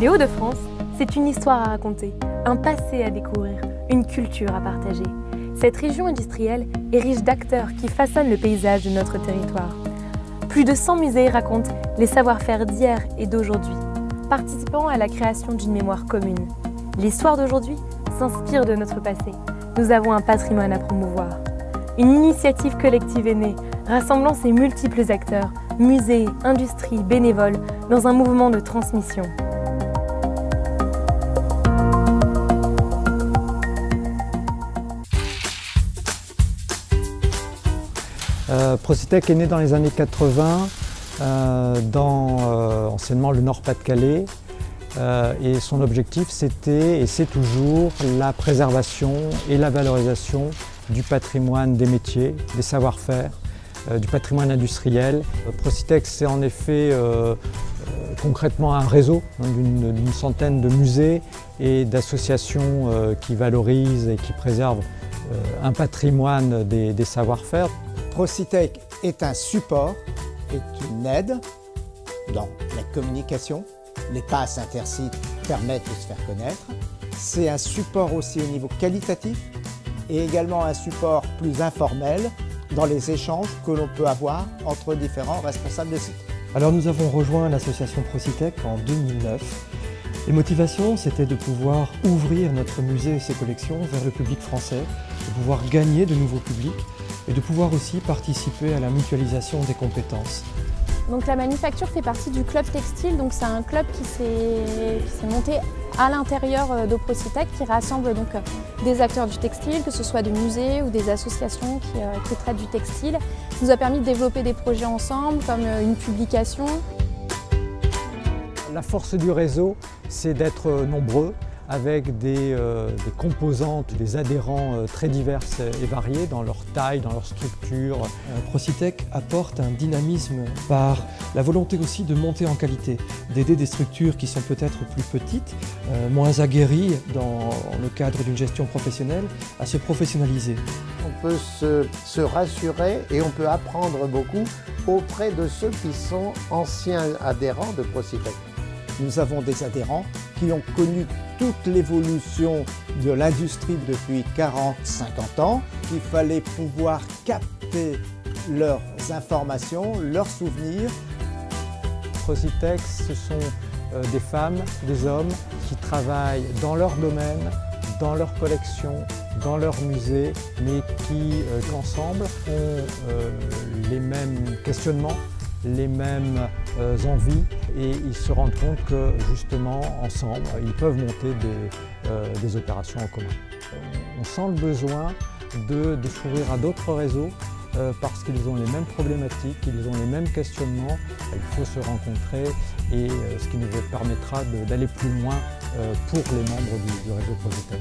Les Hauts-de-France, c'est une histoire à raconter, un passé à découvrir, une culture à partager. Cette région industrielle est riche d'acteurs qui façonnent le paysage de notre territoire. Plus de 100 musées racontent les savoir-faire d'hier et d'aujourd'hui, participant à la création d'une mémoire commune. L'histoire d'aujourd'hui s'inspire de notre passé. Nous avons un patrimoine à promouvoir. Une initiative collective est née, rassemblant ces multiples acteurs, musées, industries, bénévoles, dans un mouvement de transmission. Procitech est né dans les années 80 dans anciennement le Nord-Pas-de-Calais et son objectif c'était et c'est toujours la préservation et la valorisation du patrimoine des métiers, des savoir-faire, du patrimoine industriel. Procitech c'est en effet concrètement un réseau d'une centaine de musées et d'associations qui valorisent et qui préservent un patrimoine des savoir-faire. Procitech est un support, est une aide dans la communication. Les passes intersites permettent de se faire connaître. C'est un support aussi au niveau qualitatif et également un support plus informel dans les échanges que l'on peut avoir entre différents responsables de site. Alors nous avons rejoint l'association Procitech en 2009. Les motivations, c'était de pouvoir ouvrir notre musée et ses collections vers le public français, de pouvoir gagner de nouveaux publics et de pouvoir aussi participer à la mutualisation des compétences. Donc la manufacture fait partie du club textile, donc c'est un club qui s'est monté à l'intérieur de Procitech, qui rassemble donc des acteurs du textile, que ce soit des musées ou des associations qui traitent du textile. Ça nous a permis de développer des projets ensemble, comme une publication. La force du réseau, c'est d'être nombreux, avec des composantes, des adhérents très diverses et variés dans leur taille, dans leur structure. Procitech apporte un dynamisme par la volonté aussi de monter en qualité, d'aider des structures qui sont peut-être plus petites, moins aguerries dans le cadre d'une gestion professionnelle, à se professionnaliser. On peut se rassurer et on peut apprendre beaucoup auprès de ceux qui sont anciens adhérents de Procitech. Nous avons des adhérents qui ont connu toute l'évolution de l'industrie depuis 40-50 ans. Il fallait pouvoir capter leurs informations, leurs souvenirs. Procitech, ce sont des femmes, des hommes qui travaillent dans leur domaine, dans leur collection, dans leur musée, mais qui, ensemble, ont les mêmes questionnements, les mêmes envies et ils se rendent compte que justement ensemble ils peuvent monter des opérations en commun. On sent le besoin de s'ouvrir à d'autres réseaux parce qu'ils ont les mêmes problématiques, ils ont les mêmes questionnements, il faut se rencontrer et ce qui nous permettra d'aller plus loin pour les membres du réseau Procitech.